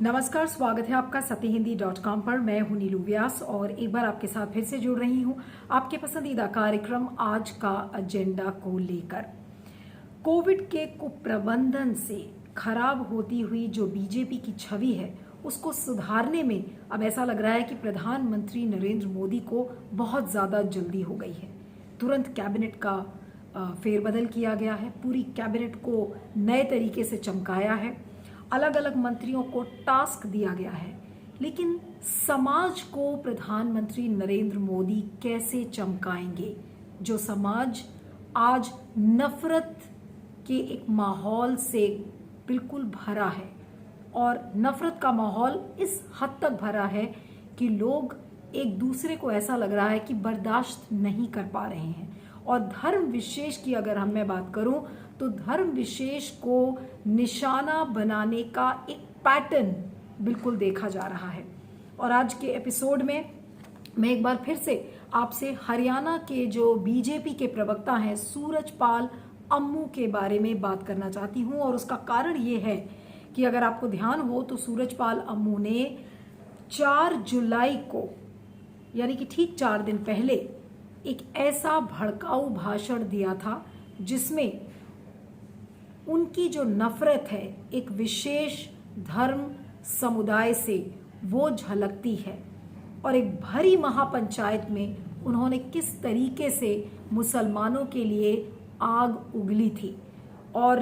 नमस्कार, स्वागत है आपका सत्यहिंदी.com पर। मैं हूं नीलू व्यास और एक बार आपके साथ फिर से जुड़ रही हूं आपके पसंदीदा कार्यक्रम आज का एजेंडा को लेकर। कोविड के कुप्रबंधन से खराब होती हुई जो बीजेपी की छवि है उसको सुधारने में अब ऐसा लग रहा है कि प्रधानमंत्री नरेंद्र मोदी को बहुत ज्यादा जल्दी हो गई है। तुरंत कैबिनेट का फेरबदल किया गया है, पूरी कैबिनेट को नए तरीके से चमकाया है, अलग अलग मंत्रियों को टास्क दिया गया है। लेकिन समाज को प्रधानमंत्री नरेंद्र मोदी कैसे चमकाएंगे, जो समाज आज नफरत के एक माहौल से बिल्कुल भरा है। और नफरत का माहौल इस हद तक भरा है कि लोग एक दूसरे को ऐसा लग रहा है कि बर्दाश्त नहीं कर पा रहे हैं। और धर्म विशेष की अगर मैं बात करूं तो धर्म विशेष को निशाना बनाने का एक पैटर्न बिल्कुल देखा जा रहा है। और आज के एपिसोड में मैं एक बार फिर से आपसे हरियाणा के जो बीजेपी के प्रवक्ता हैं सूरजपाल अम्मू के बारे में बात करना चाहती हूं। और उसका कारण ये है कि अगर आपको ध्यान हो तो सूरजपाल अम्मू ने 4 जुलाई को, यानी कि ठीक 4 दिन पहले, एक ऐसा भड़काऊ भाषण दिया था जिसमें उनकी जो नफरत है एक विशेष धर्म समुदाय से वो झलकती है। और एक भरी महापंचायत में उन्होंने किस तरीके से मुसलमानों के लिए आग उगली थी। और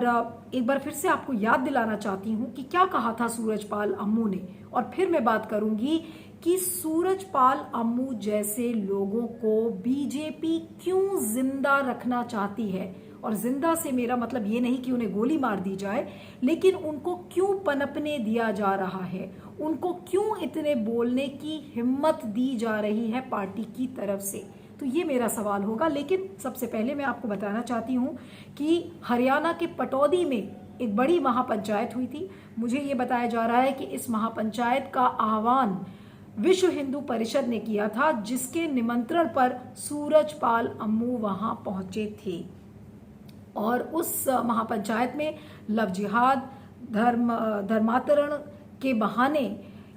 एक बार फिर से आपको याद दिलाना चाहती हूं कि क्या कहा था सूरजपाल अम्मू ने। और फिर मैं बात करूंगी कि सूरजपाल अम्मू जैसे लोगों को बीजेपी क्यों जिंदा रखना चाहती है। और जिंदा से मेरा मतलब ये नहीं कि उन्हें गोली मार दी जाए, लेकिन उनको क्यों पनपने दिया जा रहा है, उनको क्यों इतने बोलने की हिम्मत दी जा रही है पार्टी की तरफ से। तो ये मेरा सवाल होगा। लेकिन सबसे पहले मैं आपको बताना चाहती हूँ कि हरियाणा के पटौदी में एक बड़ी महापंचायत हुई थी। मुझे ये बताया जा रहा है कि इस महापंचायत का आह्वान विश्व हिंदू परिषद ने किया था, जिसके निमंत्रण पर सूरजपाल अम्मू वहां पहुंचे थे। और उस महापंचायत में लव जिहाद, धर्मांतरण के बहाने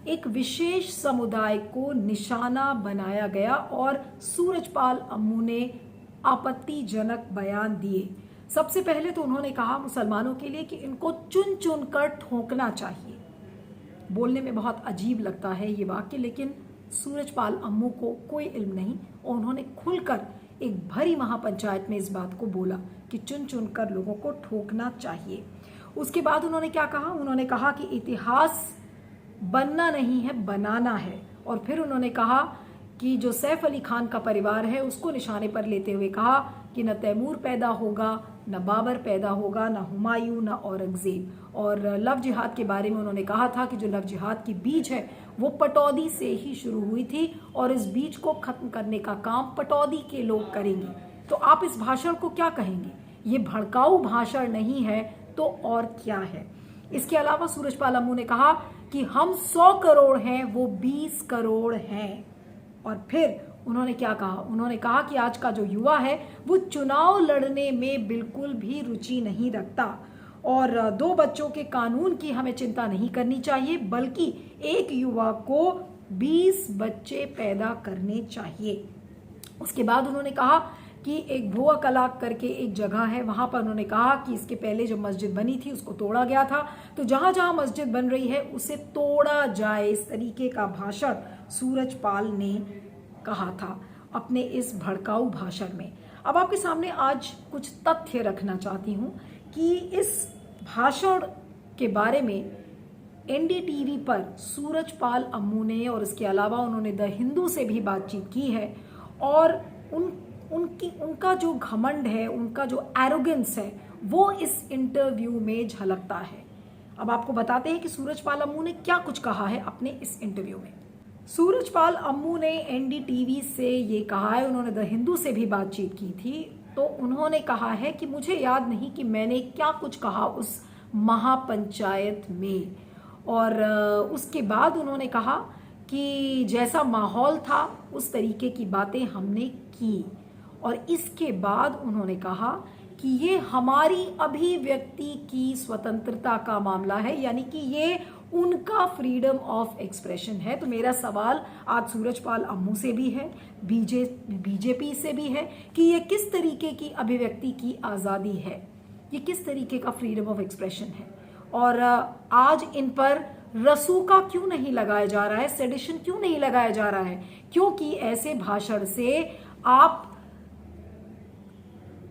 एक विशेष समुदाय को निशाना बनाया गया और सूरजपाल अम्मू ने आपत्तिजनक बयान दिए। सबसे पहले तो उन्होंने कहा मुसलमानों के लिए कि इनको चुन चुन कर ठोकना चाहिए। बोलने में बहुत अजीब लगता है ये वाक्य, लेकिन सूरजपाल अम्मू को कोई इल्म नहीं और उन्होंने खुलकर एक भरी महापंचायत में इस बात को बोला कि चुन चुन कर लोगों को ठोकना चाहिए। उसके बाद उन्होंने क्या कहा, उन्होंने कहा कि इतिहास बनना नहीं है, बनाना है। और फिर उन्होंने कहा कि जो सैफ अली खान का परिवार है उसको निशाने पर लेते हुए कहा कि न तैमूर पैदा होगा, न बाबर पैदा होगा, न हुमायूं, न औरंगजेब। और लव जिहाद के बारे में उन्होंने कहा था कि जो लव जिहाद की बीज है वो पटौदी से ही शुरू हुई थी और इस बीज को खत्म करने का काम पटौदी के लोग करेंगे। तो आप इस भाषण को क्या कहेंगे? ये भड़काऊ भाषण नहीं है तो और क्या है? इसके अलावा सूरजपाल अम्मू ने कहा कि हम 100 करोड़ हैं, वो 20 करोड़ हैं। और फिर उन्होंने क्या कहा, उन्होंने कहा कि आज का जो युवा है वो चुनाव लड़ने में बिल्कुल भी रुचि नहीं रखता और 2 बच्चों के कानून की हमें चिंता नहीं करनी चाहिए, बल्कि एक युवा को 20 बच्चे पैदा करने चाहिए। उसके बाद उन्होंने कहा कि एक भुआ कला करके एक जगह है, वहां पर उन्होंने कहा कि इसके पहले जो मस्जिद बनी थी उसको तोड़ा गया था, तो जहां जहां मस्जिद बन रही है उसे तोड़ा जाए। इस तरीके का भाषण सूरजपाल ने कहा था अपने इस भड़काऊ भाषण में। अब आपके सामने आज कुछ तथ्य रखना चाहती हूं कि इस भाषण के बारे में एनडीटीवी पर सूरजपाल अम्मू ने और इसके अलावा उन्होंने द हिंदू से भी बातचीत की है। और उनका जो घमंड है, उनका जो एरोगेंस है, वो इस इंटरव्यू में झलकता है। अब आपको बताते हैं कि सूरजपाल अम्मू ने क्या कुछ कहा है अपने इस इंटरव्यू में। सूरजपाल अम्मू ने एनडीटीवी से ये कहा है, उन्होंने द हिंदू से भी बातचीत की थी, तो उन्होंने कहा है कि मुझे याद नहीं कि मैंने क्या कुछ कहा उस महापंचायत में। और उसके बाद उन्होंने कहा कि जैसा माहौल था उस तरीके की बातें हमने की। और इसके बाद उन्होंने कहा कि ये हमारी अभिव्यक्ति की स्वतंत्रता का मामला है, यानी कि ये उनका फ्रीडम ऑफ एक्सप्रेशन है। तो मेरा सवाल आज सूरजपाल अम्मू से भी है, बीजेपी से भी है कि ये किस तरीके की अभिव्यक्ति की आज़ादी है, ये किस तरीके का फ्रीडम ऑफ एक्सप्रेशन है, और आज इन पर रसूखा क्यों नहीं लगाया जा रहा है, सेडिशन क्यों नहीं लगाया जा रहा है? क्योंकि ऐसे भाषण से आप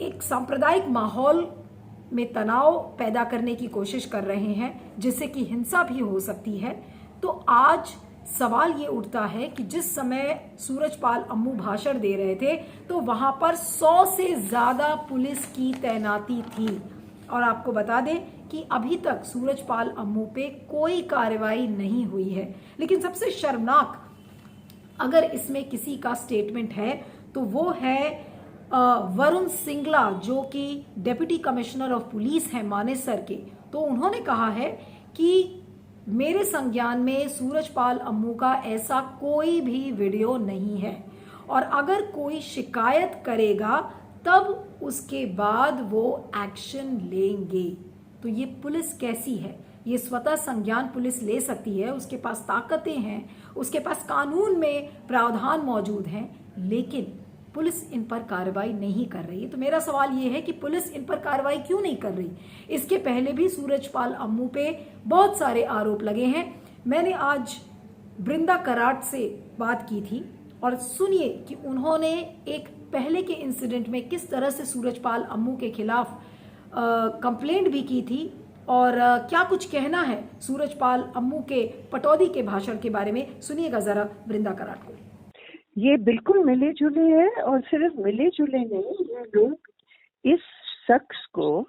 एक सांप्रदायिक माहौल में तनाव पैदा करने की कोशिश कर रहे हैं, जिससे कि हिंसा भी हो सकती है। तो आज सवाल ये उठता है कि जिस समय सूरजपाल अम्मू भाषण दे रहे थे तो वहां पर 100 से ज्यादा पुलिस की तैनाती थी, और आपको बता दें कि अभी तक सूरजपाल अम्मू पे कोई कार्रवाई नहीं हुई है। लेकिन सबसे शर्मनाक अगर इसमें किसी का स्टेटमेंट है तो वो है वरुण सिंगला, जो कि डिप्टी कमिश्नर ऑफ पुलिस है मानेसर के। तो उन्होंने कहा है कि मेरे संज्ञान में सूरजपाल अम्मू का ऐसा कोई भी वीडियो नहीं है, और अगर कोई शिकायत करेगा तब उसके बाद वो एक्शन लेंगे। तो ये पुलिस कैसी है? ये स्वतः संज्ञान पुलिस ले सकती है, उसके पास ताकतें हैं, उसके पास कानून में प्रावधान मौजूद हैं, लेकिन पुलिस इन पर कार्रवाई नहीं कर रही है। तो मेरा सवाल ये है कि पुलिस इन पर कार्रवाई क्यों नहीं कर रही? इसके पहले भी सूरजपाल अम्मू पे बहुत सारे आरोप लगे हैं। मैंने आज बृंदा कराट से बात की थी, और सुनिए कि उन्होंने एक पहले के इंसिडेंट में किस तरह से सूरजपाल अम्मू के खिलाफ कंप्लेंट भी की थी, और क्या कुछ कहना है सूरजपाल अम्मू के पटौदी के भाषण के बारे में। सुनिएगा जरा बृंदा कराट को। ये बिल्कुल मिले जुले है, और सिर्फ मिले जुले नहीं, ये लोग इस शख्स को,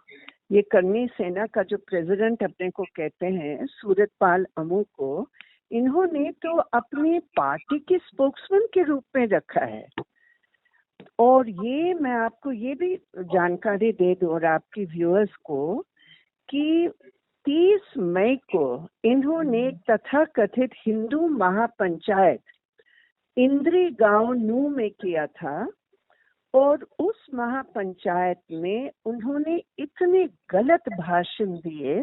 ये कर्मी सेना का जो प्रेसिडेंट अपने को कहते हैं सूरजपाल अम्मू को, इन्होंने तो अपनी पार्टी के स्पोक्समैन के रूप में रखा है। और ये मैं आपको ये भी जानकारी दे दूं और आपकी व्यूअर्स को कि 30 मई को इन्होंने तथाकथित हिंदू महापंचायत इंद्री गांव नू में किया था, और उस महापंचायत में उन्होंने इतने गलत भाषण दिए,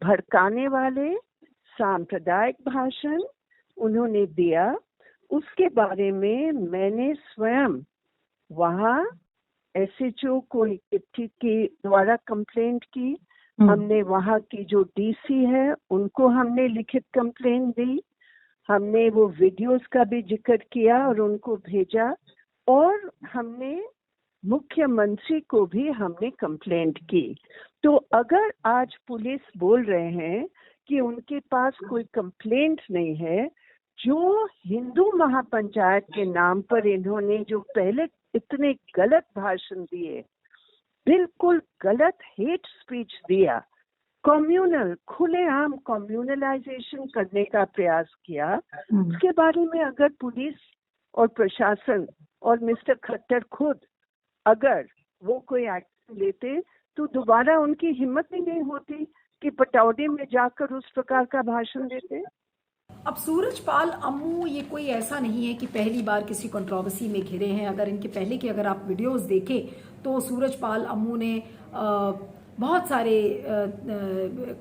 भड़काने वाले सांप्रदायिक भाषण उन्होंने दिया। उसके बारे में मैंने स्वयं वहाँ एसएचओ को चिट्ठी के द्वारा कंप्लेंट की, हमने वहाँ की जो डीसी है उनको हमने लिखित कंप्लेंट दी, हमने वो वीडियोस का भी जिक्र किया और उनको भेजा, और हमने मुख्यमंत्री को भी हमने कंप्लेंट की। तो अगर आज पुलिस बोल रहे हैं कि उनके पास कोई कंप्लेंट नहीं है, जो हिंदू महापंचायत के नाम पर इन्होंने जो पहले इतने गलत भाषण दिए, बिल्कुल गलत हेट स्पीच दिया, कम्युनल खुलेआम कम्युनलाइजेशन करने का प्रयास किया, उसके बारे में अगर पुलिस और प्रशासन और मिस्टर खट्टर खुद अगर वो कोई एक्शन लेते तो दोबारा उनकी हिम्मत ही नहीं होती कि पटौदी में जाकर उस प्रकार का भाषण देते। अब सूरजपाल अम्मू ये कोई ऐसा नहीं है कि पहली बार किसी कंट्रोवर्सी में घिरे हैं। अगर इनके पहले के अगर आप वीडियोस देखें तो सूरजपाल अम्मू ने बहुत सारे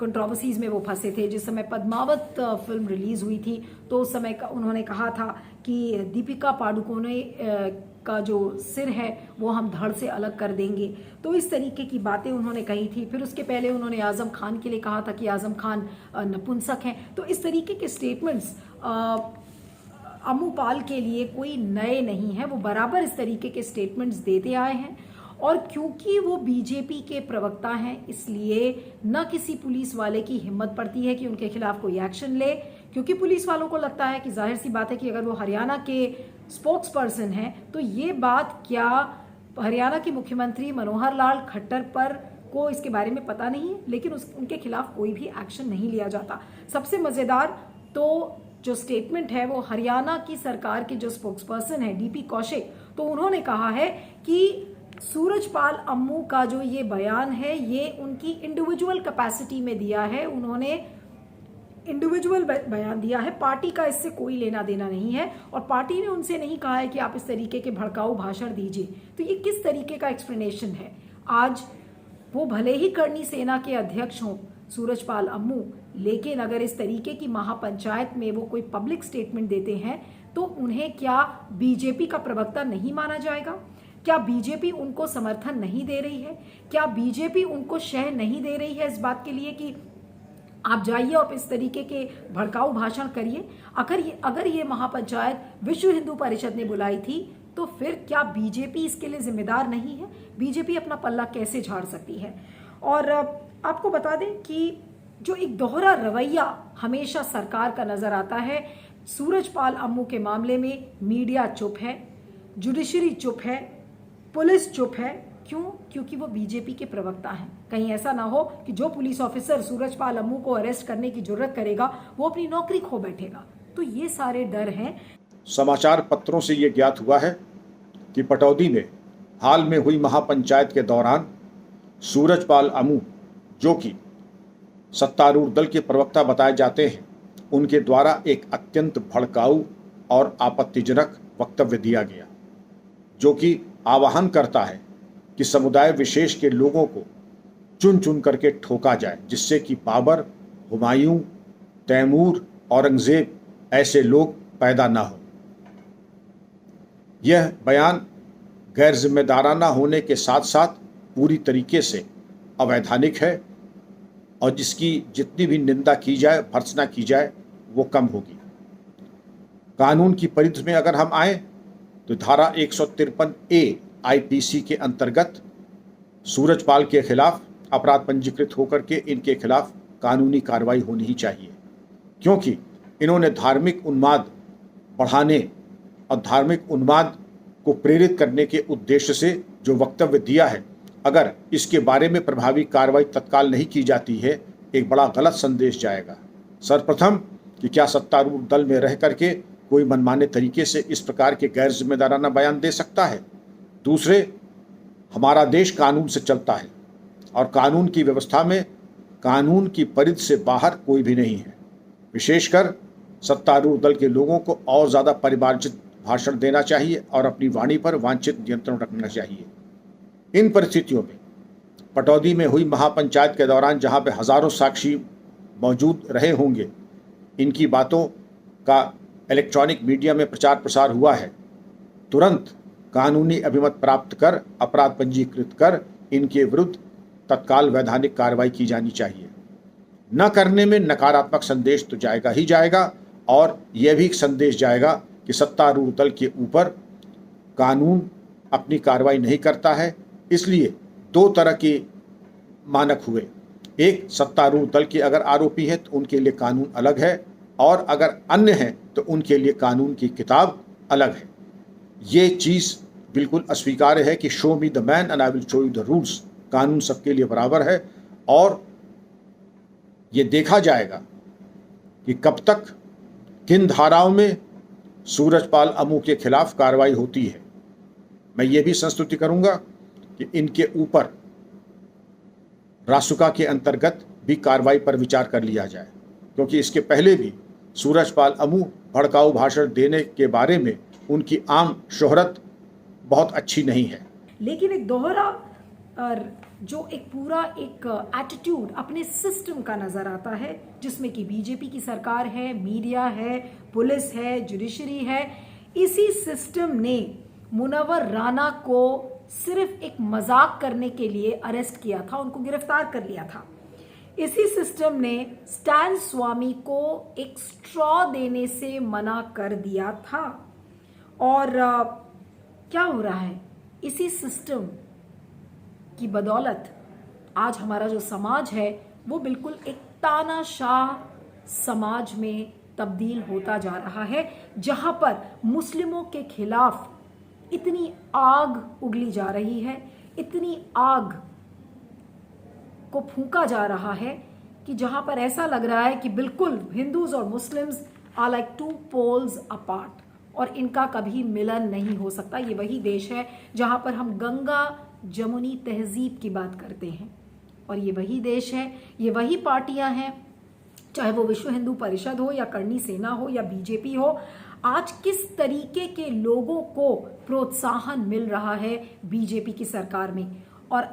कंट्रोवर्सीज में वो फंसे थे। जिस समय पद्मावत फिल्म रिलीज हुई थी तो उस समय उन्होंने कहा था कि दीपिका पादुकोणे का जो सिर है वो हम धड़ से अलग कर देंगे, तो इस तरीके की बातें उन्होंने कही थी। फिर उसके पहले उन्होंने आजम खान के लिए कहा था कि आजम खान नपुंसक हैं। तो इस तरीके के स्टेटमेंट्स अम्मू पाल के लिए कोई नए नहीं है, वो बराबर इस तरीके के स्टेटमेंट्स देते आए हैं। और क्योंकि वो बीजेपी के प्रवक्ता हैं इसलिए न किसी पुलिस वाले की हिम्मत पड़ती है कि उनके खिलाफ कोई एक्शन ले, क्योंकि पुलिस वालों को लगता है कि जाहिर सी बात है कि अगर वो हरियाणा के स्पोक्स पर्सन हैं तो ये बात क्या हरियाणा के मुख्यमंत्री मनोहर लाल खट्टर पर को इसके बारे में पता नहीं है, लेकिन उनके खिलाफ कोई भी एक्शन नहीं लिया जाता। सबसे मजेदार तो जो स्टेटमेंट है वो हरियाणा की सरकार के जो स्पोक्स पर्सन है डीपी कौशिक, तो उन्होंने कहा है कि सूरजपाल अम्मू का जो ये बयान है ये उनकी इंडिविजुअल कैपेसिटी में दिया है, उन्होंने इंडिविजुअल बयान दिया है, पार्टी का इससे कोई लेना देना नहीं है, और पार्टी ने उनसे नहीं कहा है कि आप इस तरीके के भड़काऊ भाषण दीजिए। तो ये किस तरीके का एक्सप्लेनेशन है? आज वो भले ही करनी सेना के अध्यक्ष हों सूरजपाल अम्मू, लेकिन अगर इस तरीके की महापंचायत में वो कोई पब्लिक स्टेटमेंट देते हैं तो उन्हें क्या बीजेपी का प्रवक्ता नहीं माना जाएगा? क्या बीजेपी उनको समर्थन नहीं दे रही है? क्या बीजेपी उनको शह नहीं दे रही है इस बात के लिए कि आप जाइए और इस तरीके के भड़काऊ भाषण करिए? अगर ये महापंचायत विश्व हिंदू परिषद ने बुलाई थी तो फिर क्या बीजेपी इसके लिए जिम्मेदार नहीं है? बीजेपी अपना पल्ला कैसे झाड़ सकती है? और आपको बता दें कि जो एक दोहरा रवैया हमेशा सरकार का नजर आता है, सूरजपाल अम्मू के मामले में मीडिया चुप है, जुडिशरी चुप है, पुलिस चुप है। क्यों? क्योंकि वो बीजेपी के प्रवक्ता हैं। कहीं ऐसा ना हो कि जो पुलिस ऑफिसर सूरजपाल अम्मू को अरेस्ट करने की जरूरत करेगा वो अपनी नौकरी खो बैठेगा। तो ये सारे डर हैं। समाचार पत्रों से ये ज्ञात हुआ है कि पटौदी में हाल में हुई महापंचायत के दौरान सूरजपाल अम्मू, जो कि सत्तारूढ़ दल के प्रवक्ता बताए जाते हैं, उनके द्वारा एक अत्यंत भड़काऊ और आपत्तिजनक वक्तव्य दिया गया, जो कि आह्वान करता है कि समुदाय विशेष के लोगों को चुन चुन करके ठोका जाए, जिससे कि बाबर, हुमायूं, तैमूर, औरंगजेब ऐसे लोग पैदा ना हो। यह बयान गैर जिम्मेदाराना होने के साथ साथ पूरी तरीके से अवैधानिक है और जिसकी जितनी भी निंदा की जाए, भर्त्सना की जाए, वो कम होगी। कानून की परिधि में अगर हम आए तो धारा 153A आईपीसी के अंतर्गत सूरजपाल के खिलाफ अपराध पंजीकृत होकर के इनके खिलाफ कानूनी कार्रवाई होनी ही चाहिए, क्योंकि इन्होंने धार्मिक उन्माद बढ़ाने और धार्मिक उन्माद को प्रेरित करने के उद्देश्य से जो वक्तव्य दिया है, अगर इसके बारे में प्रभावी कार्रवाई तत्काल नहीं की जाती है, एक बड़ा गलत संदेश जाएगा। सर्वप्रथम कि क्या सत्तारूढ़ दल में रह करके कोई मनमाने तरीके से इस प्रकार के गैर जिम्मेदाराना बयान दे सकता है? दूसरे, हमारा देश कानून से चलता है और कानून की व्यवस्था में कानून की परिधि से बाहर कोई भी नहीं है। विशेषकर सत्तारूढ़ दल के लोगों को और ज़्यादा परिमार्जित भाषण देना चाहिए और अपनी वाणी पर वांछित नियंत्रण रखना चाहिए। इन परिस्थितियों में पटौदी में हुई महापंचायत के दौरान, जहाँ पे हजारों साक्षी मौजूद रहे होंगे, इनकी बातों का इलेक्ट्रॉनिक मीडिया में प्रचार प्रसार हुआ है, तुरंत कानूनी अभिमत प्राप्त कर अपराध पंजीकृत कर इनके विरुद्ध तत्काल वैधानिक कार्रवाई की जानी चाहिए। न करने में नकारात्मक संदेश तो जाएगा ही जाएगा और यह भी संदेश जाएगा कि सत्तारूढ़ दल के ऊपर कानून अपनी कार्रवाई नहीं करता है। इसलिए दो तरह के मानक हुए। एक, सत्तारूढ़ दल के अगर आरोपी हैं तो उनके लिए कानून अलग है, और अगर अन्य हैं तो उनके लिए कानून की किताब अलग है। ये चीज़ बिल्कुल अस्वीकार्य है कि show me the man and I will show you the rules. कानून सबके लिए बराबर है और ये देखा जाएगा कि कब तक किन धाराओं में सूरजपाल अम्मू के खिलाफ कार्रवाई होती है। मैं ये भी संस्तुति करूंगा कि इनके ऊपर रासुका के अंतर्गत भी कार्रवाई पर विचार कर लिया जाए, क्योंकि इसके पहले भी सूरजपाल अम्मू भड़काऊ भाषण देने के बारे में उनकी आम शोहरत बहुत अच्छी नहीं है। लेकिन एक दोहरा जो एक पूरा एक एटीट्यूड अपने सिस्टम का नजर आता है, जिसमें कि बीजेपी की सरकार है, मीडिया है, पुलिस है, जुडिशरी है। इसी सिस्टम ने मुनव्वर राना को सिर्फ एक मजाक करने के लिए अरेस्ट किया था, उनको गिरफ्तार कर लिया था। इसी सिस्टम ने स्टैन स्वामी को एक स्ट्रॉ देने से मना कर दिया था। और क्या हो रहा है? इसी सिस्टम की बदौलत आज हमारा जो समाज है वो बिल्कुल एक तानाशाह समाज में तब्दील होता जा रहा है, जहां पर मुस्लिमों के खिलाफ इतनी आग उगली जा रही है, इतनी आग को फूंका जा रहा है कि जहां पर ऐसा लग रहा है कि बिल्कुल हिंदूज और Muslims are like two poles apart और इनका कभी मिलन नहीं हो सकता। ये वही देश है जहां पर हम गंगा जमुनी तहजीब की बात करते हैं, और ये वही देश है, ये वही पार्टियां हैं, चाहे वो विश्व हिंदू परिषद हो या करनी सेना हो या बीजेपी हो। आज किस तरीके के लोगों को प्रोत्साहन मिल रहा है बीजेपी की सरकार में, और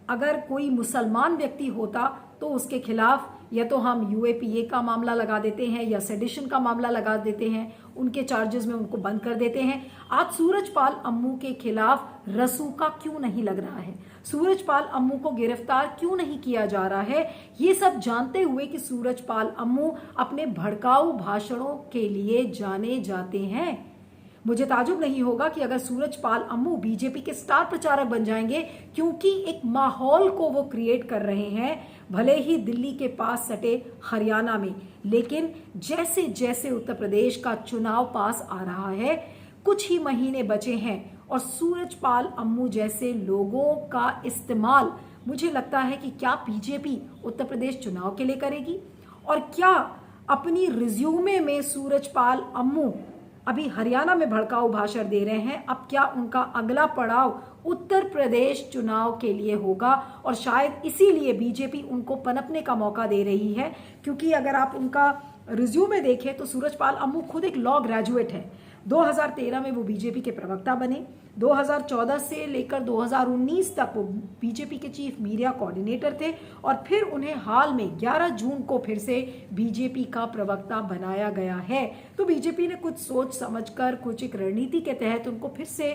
अगर कोई मुसलमान व्यक्ति होता तो उसके खिलाफ या तो हम यूएपीए का मामला लगा देते हैं या सेडिशन का मामला लगा देते हैं, उनके चार्जेस में उनको बंद कर देते हैं। आज सूरजपाल अम्मू के खिलाफ रसूखा क्यों नहीं लग रहा है, सूरजपाल अम्मू को गिरफ्तार क्यों नहीं किया जा रहा है, ये सब जानते हुए कि सूरजपाल अम्मू अपने भड़काऊ भाषणों के लिए जाने जाते हैं। मुझे ताजुब नहीं होगा कि अगर सूरजपाल अम्मू बीजेपी के स्टार प्रचारक बन जाएंगे, क्योंकि एक माहौल को वो क्रिएट कर रहे हैं, भले ही दिल्ली के पास सटे हरियाणा में, लेकिन जैसे जैसे उत्तर प्रदेश का चुनाव पास आ रहा है, कुछ ही महीने बचे हैं और सूरजपाल अम्मू जैसे लोगों का इस्तेमाल मुझे लगता है कि क्या बीजेपी उत्तर प्रदेश चुनाव के लिए करेगी, और क्या अपनी रिज्यूमे में सूरजपाल अम्मू अभी हरियाणा में भड़काऊ भाषण दे रहे हैं, अब क्या उनका अगला पड़ाव उत्तर प्रदेश चुनाव के लिए होगा, और शायद इसीलिए बीजेपी उनको पनपने का मौका दे रही है। क्योंकि अगर आप उनका रिज्यूमे देखें तो सूरजपाल अम्मू खुद एक लॉ ग्रेजुएट है। 2013 में वो बीजेपी के प्रवक्ता बने, 2014 से लेकर 2019 तक वो बीजेपी के चीफ मीडिया कोऑर्डिनेटर थे, और फिर उन्हें हाल में 11 जून को फिर से बीजेपी का प्रवक्ता बनाया गया है। तो बीजेपी ने कुछ सोच समझकर, कुछ एक रणनीति के तहत उनको फिर से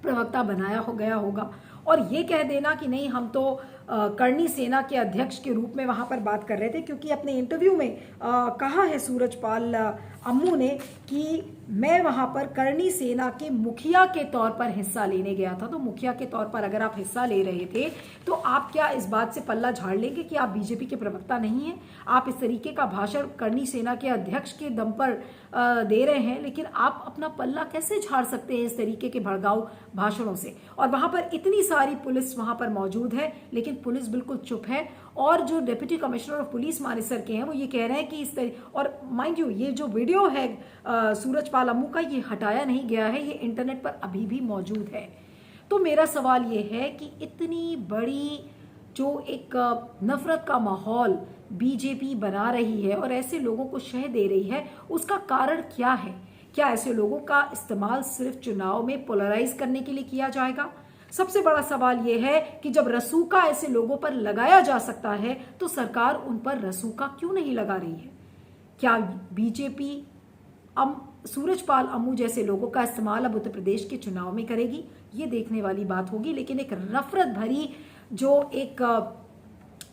प्रवक्ता बनाया हो गया होगा। और ये कह देना कि नहीं, हम तो करणी सेना के अध्यक्ष के रूप में वहां पर बात कर रहे थे, क्योंकि अपने इंटरव्यू में कहा है सूरजपाल अम्मू ने कि मैं वहां पर करणी सेना के मुखिया के तौर पर हिस्सा लेने गया था। तो मुखिया के तौर पर अगर आप हिस्सा ले रहे थे तो आप क्या इस बात से पल्ला झाड़ लेंगे कि आप बीजेपी के प्रवक्ता नहीं हैं? आप इस तरीके का भाषण करणी सेना के अध्यक्ष के दम पर दे रहे हैं, लेकिन आप अपना पल्ला कैसे झाड़ सकते हैं इस तरीके के भड़काऊ भाषणों से? और वहां पर इतनी सारी पुलिस वहां पर मौजूद है, लेकिन पुलिस बिल्कुल चुप है। और जो deputy commissioner of police Manesar के हैं वो ये कह रहे हैं कि इस तरह, और माइंड यू ये जो वीडियो है सूरजपाल अम्मू का, ये हटाया नहीं गया है, ये इंटरनेट पर अभी भी मौजूद है। तो मेरा सवाल ये है कि इतनी बड़ी जो एक नफरत का माहौल बीजेपी बना रही है और ऐसे लोगों को शह दे रही है, उसका कारण क्या है? क्या ऐसे लोगों का इस्तेमाल सिर्फ चुनाव में पोलराइज करने के लिए किया जाएगा? सबसे बड़ा सवाल यह है कि जब रसूखा ऐसे लोगों पर लगाया जा सकता है तो सरकार उन पर रसूखा क्यों नहीं लगा रही है? क्या बीजेपी सूरजपाल अम्मू जैसे लोगों का इस्तेमाल अब उत्तर प्रदेश के चुनाव में करेगी? ये देखने वाली बात होगी। लेकिन एक नफरत भरी जो एक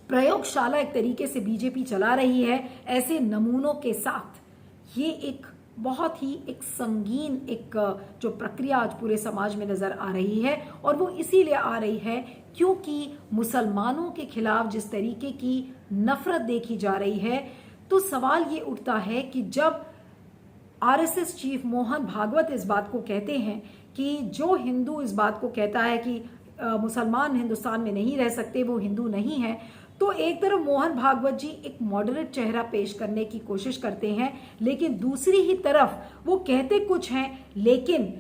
प्रयोगशाला एक तरीके से बीजेपी चला रही है ऐसे नमूनों के साथ, ये एक बहुत ही एक संगीन एक जो प्रक्रिया आज पूरे समाज में नजर आ रही है। और वो इसीलिए आ रही है क्योंकि मुसलमानों के खिलाफ जिस तरीके की नफरत देखी जा रही है, तो सवाल ये उठता है कि जब आरएसएस चीफ मोहन भागवत इस बात को कहते हैं कि जो हिंदू इस बात को कहता है कि मुसलमान हिंदुस्तान में नहीं रह सकते, वो हिंदू नहीं है, तो एक तरफ मोहन भागवत जी एक मॉडरेट चेहरा पेश करने की कोशिश करते हैं, लेकिन दूसरी ही तरफ वो कहते कुछ हैं, लेकिन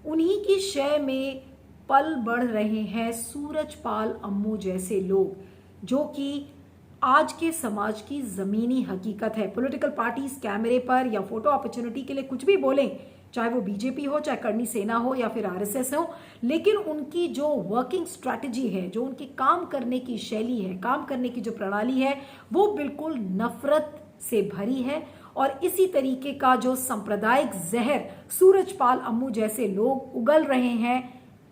उन्हीं की शय में पल बढ़ रहे हैं सूरजपाल अम्मू जैसे लोग, जो कि आज के समाज की जमीनी हकीकत है। पॉलिटिकल पार्टीज कैमरे पर या फोटो अपॉर्चुनिटी के लिए कुछ भी बोलें, चाहे वो बीजेपी हो, चाहे करणी सेना हो या फिर आरएसएस हो, लेकिन उनकी जो वर्किंग स्ट्रैटेजी है, जो उनकी काम करने की शैली है, काम करने की जो प्रणाली है, वो बिल्कुल नफरत से भरी है। और इसी तरीके का जो सांप्रदायिक जहर सूरजपाल अम्मू जैसे लोग उगल रहे हैं,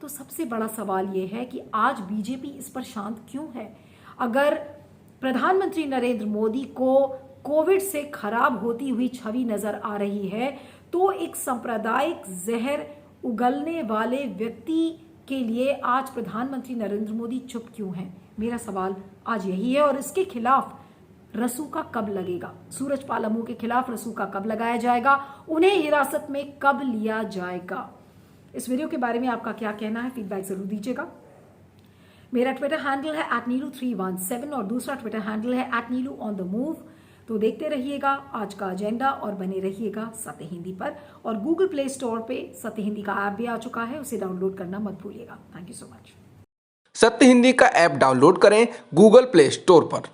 तो सबसे बड़ा सवाल यह है कि आज बीजेपी इस पर शांत क्यों है? अगर प्रधानमंत्री नरेंद्र मोदी को कोविड से खराब होती हुई छवि नजर आ रही है, तो एक सांप्रदायिक जहर उगलने वाले व्यक्ति के लिए आज प्रधानमंत्री नरेंद्र मोदी चुप क्यों हैं? मेरा सवाल आज यही है। और इसके खिलाफ रसूखा कब लगेगा? सूरजपाल अम्मू के खिलाफ रसूखा कब लगाया जाएगा? उन्हें हिरासत में कब लिया जाएगा? इस वीडियो के बारे में आपका क्या कहना है? फीडबैक जरूर दीजिएगा। मेरा ट्विटर हैंडल है @नीलू317 और दूसरा ट्विटर हैंडल है @नीलू_on_the_move। तो देखते रहिएगा आज का एजेंडा और बने रहिएगा सत्य हिंदी पर। और गूगल प्ले स्टोर पे सत्य हिंदी का ऐप भी आ चुका है, उसे डाउनलोड करना मत भूलिएगा। Thank you so much. सत्य हिंदी का ऐप डाउनलोड करें गूगल प्ले स्टोर पर।